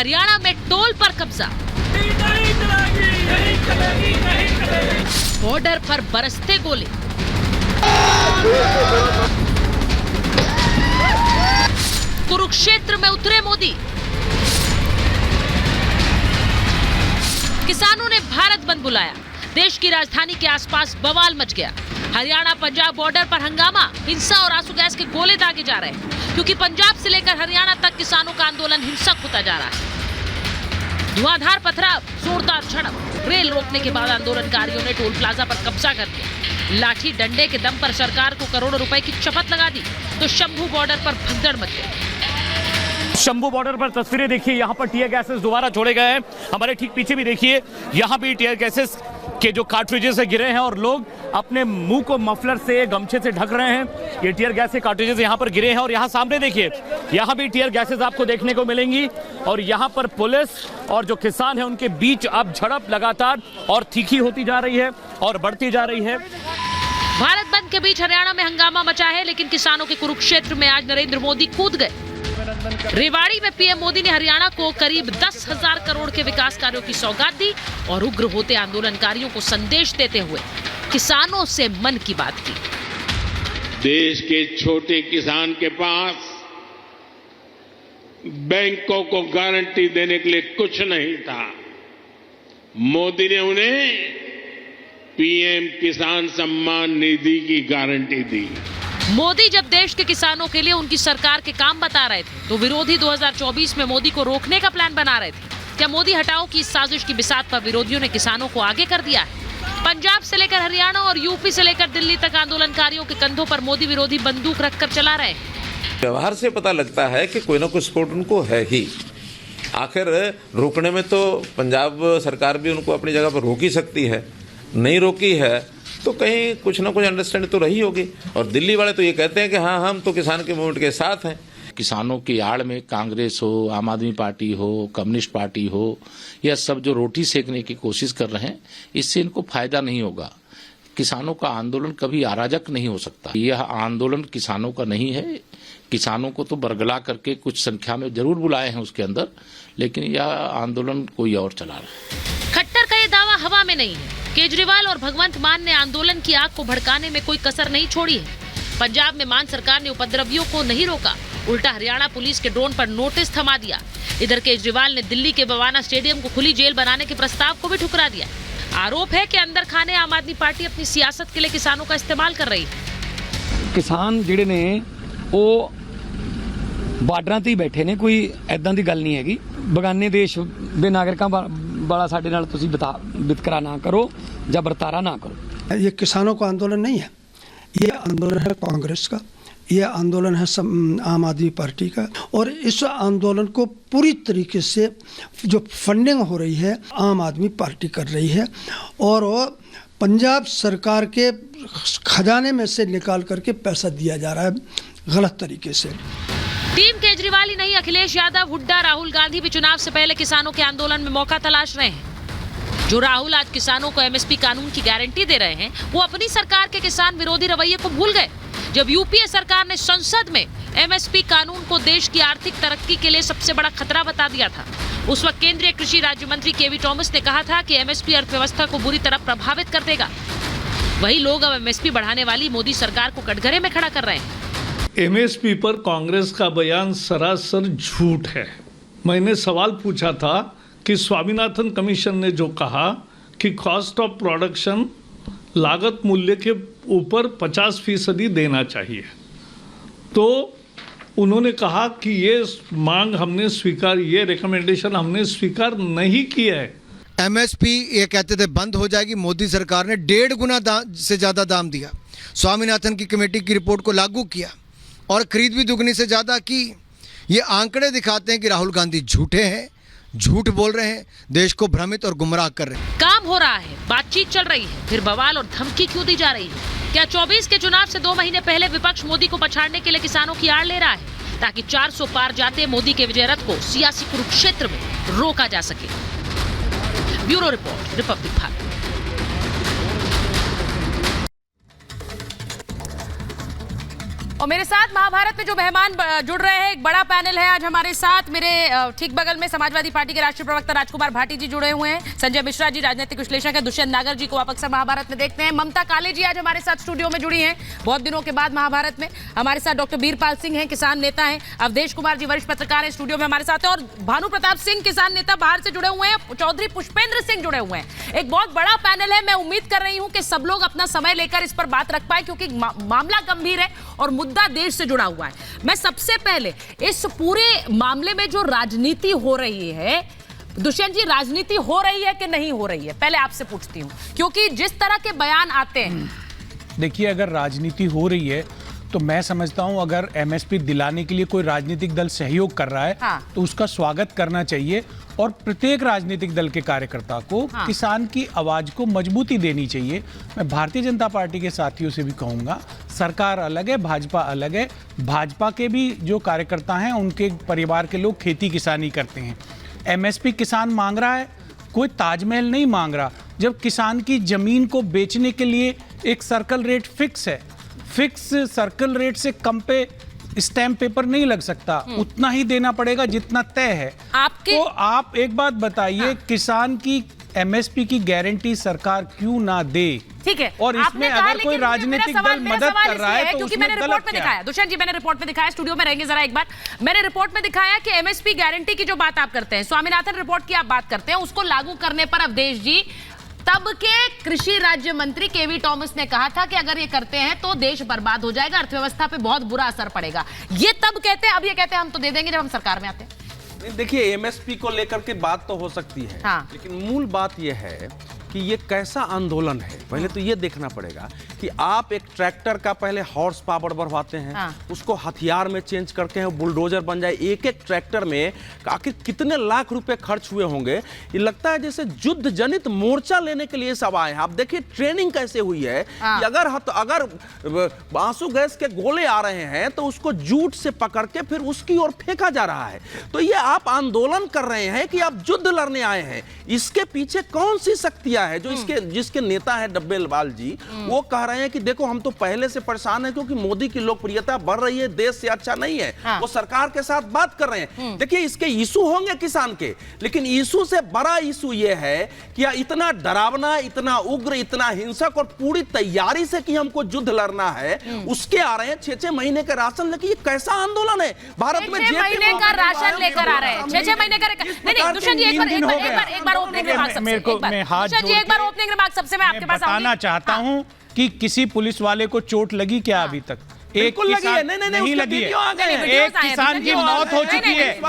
हरियाणा में टोल पर कब्जा, बॉर्डर पर बरसते गोले, कुरुक्षेत्र में उतरे मोदी, किसानों ने भारत बंद बुलाया, देश की राजधानी के आसपास बवाल मच गया। हरियाणा पंजाब बॉर्डर पर हंगामा, हिंसा और आंसू गैस के गोले दागे जा रहे हैं, क्योंकि पंजाब से लेकर हरियाणा तक किसानों का आंदोलन हिंसक होता जा रहा है। धुआंधार पथराव, जोरदार झड़प, रेल रोकने के बाद आंदोलनकारियों ने टोल प्लाजा पर कब्जा कर लिया। लाठी डंडे के दम पर सरकार को करोड़ों रुपए की शपथ लगा दी तो शंभू बॉर्डर पर भगदड़ मच गई। शंभू बॉर्डर पर तस्वीरें देखिए, यहाँ पर टीयर गैसेस दोबारा छोड़े गए हैं। हमारे ठीक पीछे भी देखिए, यहाँ भी टीयर गैसेस के जो कार्ट्रिजेस से गिरे हैं और लोग अपने मुंह को मफलर से, गमछे से ढक रहे हैं। ये टीयर गैस के कार्ट्रिजेस यहाँ पर गिरे हैं और यहाँ सामने देखिए, यहाँ भी टीयर गैसेस आपको देखने को मिलेंगी और यहाँ पर पुलिस और जो किसान है उनके बीच अब झड़प लगातार और तीखी होती जा रही है और बढ़ती जा रही है। भारत बंद के बीच हरियाणा में हंगामा मचा है, लेकिन किसानों के कुरुक्षेत्र में आज नरेंद्र मोदी कूद गए। रेवाड़ी में पीएम मोदी ने हरियाणा को करीब 10,000 करोड़ के विकास कार्यों की सौगात दी और उग्र होते आंदोलनकारियों को संदेश देते हुए किसानों से मन की बात की। देश के छोटे किसान के पास बैंकों को गारंटी देने के लिए कुछ नहीं था। मोदी ने उन्हें पीएम किसान सम्मान निधि की गारंटी दी। मोदी जब देश के किसानों के लिए उनकी सरकार के काम बता रहे थे तो विरोधी 2024 में मोदी को रोकने का प्लान बना रहे थे। क्या मोदी हटाओ की इस साजिश की बिसात पर विरोधियों ने किसानों को आगे कर दिया है? पंजाब से लेकर हरियाणा और यूपी से लेकर दिल्ली तक आंदोलनकारियों के कंधों पर मोदी विरोधी बंदूक रखकर चला रहे हैं। व्यवहार से पता लगता है कि कोई ना कोई सपोर्ट उनको है ही। आखिर रोकने में तो पंजाब सरकार भी उनको अपनी जगह पर रोक ही सकती है, नहीं रोकी है तो कहीं कुछ ना कुछ अंडरस्टैंडिंग तो रही होगी। और दिल्ली वाले तो ये कहते हैं कि हाँ, हम तो किसान के मूवमेंट के साथ हैं। किसानों की आड़ में कांग्रेस हो, आम आदमी पार्टी हो, कम्युनिस्ट पार्टी हो, यह सब जो रोटी सेकने की कोशिश कर रहे हैं, इससे इनको फायदा नहीं होगा। किसानों का आंदोलन कभी अराजक नहीं हो सकता। यह आंदोलन किसानों का नहीं है। किसानों को तो बरगला करके कुछ संख्या में जरूर बुलाए हैं उसके अंदर, लेकिन यह आंदोलन कोई और चला रहा है। खट्टर का यह दावा हवा में नहीं है। केजरीवाल और भगवंत मान ने आंदोलन की आग को भड़काने में कोई कसर नहीं छोड़ी है। पंजाब में मान सरकार ने उपद्रवियों को नहीं रोका, उल्टा हरियाणा पुलिस के ड्रोन पर नोटिस थमा दिया। इधर केजरीवाल ने दिल्ली के बवाना स्टेडियम को खुली जेल बनाने के प्रस्ताव को भी ठुकरा दिया। आरोप है कि अंदर खाने आम आदमी पार्टी अपनी सियासत के लिए किसानों का इस्तेमाल कर रही है। किसान जिहड़े ने वो ਬਾਰਡਰਾਂ ਤੇ ਹੀ ਬੈਠੇ ਨੇ, ਕੋਈ ਐਦਾਂ ਦੀ ਗੱਲ ਨਹੀਂ ਹੈਗੀ। ਬਗਾਨੇ ਦੇਸ਼ ਦੇ ਨਾਗਰਿਕਾਂ ਵਾਲਾ ਸਾਡੇ ਨਾਲ ਤੁਸੀਂ ਵਿਤਕਰਾ ਨਾ ਕਰੋ ਜਾਂ ਵਰਤਾਰਾ ਨਾ करो। ये किसानों का आंदोलन नहीं है, ये आंदोलन है कांग्रेस का, ये आंदोलन है आम आदमी पार्टी का। और इस आंदोलन को पूरी तरीके से जो फंडिंग हो रही है आम आदमी पार्टी कर रही है और पंजाब सरकार के खजाने में से निकाल करके पैसा दिया जा रहा है गलत तरीके से। टीम केजरीवाल ही नहीं, अखिलेश यादव, हुड्डा, राहुल गांधी भी चुनाव से पहले किसानों के आंदोलन में मौका तलाश रहे हैं। जो राहुल आज किसानों को एमएसपी कानून की गारंटी दे रहे हैं, वो अपनी सरकार के किसान विरोधी रवैये को भूल गए। जब यूपीए सरकार ने संसद में एमएसपी कानून को देश की आर्थिक तरक्की के लिए सबसे बड़ा खतरा बता दिया था, उस वक्त केंद्रीय कृषि राज्य मंत्री केवी टॉमस ने कहा था कि एमएसपी अर्थव्यवस्था को बुरी तरह प्रभावित कर देगा। वही लोग अब एमएसपी बढ़ाने वाली मोदी सरकार को कटघरे में खड़ा कर रहे हैं। एमएसपी पर कांग्रेस का बयान सरासर झूठ है। मैंने सवाल पूछा था कि स्वामीनाथन कमीशन ने जो कहा कि कॉस्ट ऑफ प्रोडक्शन लागत मूल्य के ऊपर 50% देना चाहिए, तो उन्होंने कहा कि ये मांग हमने स्वीकार, ये रिकमेंडेशन हमने स्वीकार नहीं किया है। एमएसपी ये कहते थे बंद हो जाएगी, मोदी सरकार ने 1.5 गुना से ज़्यादा दाम दिया, स्वामीनाथन की कमेटी की रिपोर्ट को लागू किया और खरीद भी दुगनी से ज़्यादा की। ये आंकड़े दिखाते हैं कि राहुल गांधी झूठे हैं, झूठ बोल रहे हैं, देश को भ्रमित और गुमराह कर रहे हैं। काम हो रहा है, बातचीत चल रही है, फिर बवाल और धमकी क्यों दी जा रही है? क्या 24 के चुनाव से 2 महीने पहले विपक्ष मोदी को पछाड़ने के लिए किसानों की आड़ ले रहा है, ताकि 400 पार जाते मोदी के विजय रथ को सियासी कुरुक्षेत्र में रोका जा सके? Bureau report, Republic Bharat. और मेरे साथ महाभारत में जो मेहमान जुड़ रहे हैं, एक बड़ा पैनल है आज हमारे साथ। मेरे ठीक बगल में समाजवादी पार्टी के राष्ट्रीय प्रवक्ता राजकुमार भाटी जी जुड़े हुए हैं, संजय मिश्रा जी राजनीतिक विश्लेषक है, दुष्यंत नागर जी को आप अक्सर महाभारत में देखते हैं, ममता काले जी आज हमारे साथ स्टूडियो में जुड़ी हैं बहुत दिनों के बाद महाभारत में। हमारे साथ डॉक्टर बीरपाल सिंह हैं, किसान नेता हैं, अवधेश कुमार जी वरिष्ठ पत्रकार हैं, स्टूडियो में हमारे साथ हैं, और भानु प्रताप सिंह किसान नेता बाहर से जुड़े हुए हैं, चौधरी पुष्पेंद्र सिंह जुड़े हुए हैं। एक बहुत बड़ा पैनल है। मैं उम्मीद कर रही हूं कि सब लोग अपना समय लेकर इस पर बात रख पाए, क्योंकि मामला गंभीर है और मुद्दा देश से जुड़ा हुआ है। मैं सबसे पहले इस पूरे मामले में जो राजनीति हो रही है, दुष्यंत जी, राजनीति हो रही है कि नहीं हो रही है, पहले आपसे पूछती हूं, क्योंकि जिस तरह के बयान आते हैं। देखिए, अगर राजनीति हो रही है तो मैं समझता हूं अगर एमएसपी दिलाने के लिए कोई राजनीतिक दल सहयोग कर रहा है तो उसका स्वागत करना चाहिए, और प्रत्येक राजनीतिक दल के कार्यकर्ता को किसान की आवाज को मजबूती देनी चाहिए। मैं भारतीय जनता पार्टी के साथियों से भी कहूंगा, सरकार अलग है, भाजपा अलग है। भाजपा के भी जो कार्यकर्ता हैं, उनके परिवार के लोग खेती किसानी करते हैं। एमएसपी किसान मांग रहा है, कोई ताजमहल नहीं मांग रहा। जब किसान की जमीन को बेचने के लिए एक सर्कल रेट फिक्स है, फिक्स सर्कल रेट से कम पे स्टैम्प पेपर नहीं लग सकता, उतना ही देना पड़ेगा जितना तय है। तो आप एक बात बताइए, किसान की एमएसपी की गारंटी सरकार क्यों ना दे? ठीक है, और इसमें अगर कोई राजनीतिक दल मदद कर रहा है तो क्योंकि मैंने रिपोर्ट में दिखाया, दुष्यंत जी मैंने रिपोर्ट में दिखाया, स्टूडियो में रहेंगे जरा एक बार, मैंने रिपोर्ट में दिखाया कि एमएसपी गारंटी की जो बात आप करते हैं, स्वामीनाथन रिपोर्ट की आप बात करते हैं, उसको लागू करने पर अवधेश जी, तब के कृषि राज्य मंत्री केवी टॉमस ने कहा था कि अगर ये करते हैं तो देश बर्बाद हो जाएगा, अर्थव्यवस्था पे बहुत बुरा असर पड़ेगा। ये तब कहते हैं, अब ये कहते हैं हम तो दे देंगे जब हम सरकार में आते हैं। देखिए, एमएसपी को लेकर के बात तो हो सकती है, लेकिन मूल बात यह है कि ये कैसा आंदोलन है, पहले तो ये देखना पड़ेगा कि आप एक ट्रैक्टर का पहले हॉर्स पावर बढ़वाते हैं, उसको हथियार में चेंज करते हैं, बुलडोजर बन जाए। एक एक ट्रैक्टर में आखिर कितने लाख रुपए खर्च हुए होंगे। ये लगता है जैसे युद्ध जनित मोर्चा लेने के लिए सब आए हैं। आप देखिए ट्रेनिंग कैसे हुई है कि अगर आंसू गैस के गोले आ रहे हैं तो उसको जूट से पकड़ के फिर उसकी ओर फेंका जा रहा है। तो ये आप आंदोलन कर रहे हैं कि आप युद्ध लड़ने आए हैं। इसके पीछे कौन सी शक्तियां है? जो जिसके नेता है डब्बेलवाल जी, वो कह रहे हैं कि देखो हम तो पहले से परेशान हैं क्योंकि मोदी की लोकप्रियता बढ़ रही है, देश से अच्छा नहीं है। वो सरकार के साथ बात कर रहे हैं। देखिए, इसके इशू होंगे किसान के, लेकिन इशू से बड़ा इशू ये है कि इतना डरावना, इतना उग्र, इतना हिंसक और पूरी तैयारी से कि हमको युद्ध लड़ना है, उसके आ रहे हैं 6-6 महीने का राशन लेके। ये कैसा आंदोलन है? भारत में 6 महीने का राशन लेकर आ रहे हैं, 6-6 महीने का। नहीं, दुष्यंत जी एक बार ओपनिंग रिमार्क सबसे, एक बार ओपनिंग रिमार्क सबसे मैं आपके पास बताना चाहता हूं कि किसी पुलिस वाले को चोट लगी क्या अभी तक? एक किसान नहीं लगी है, एक किसान की मौत हो चुकी है।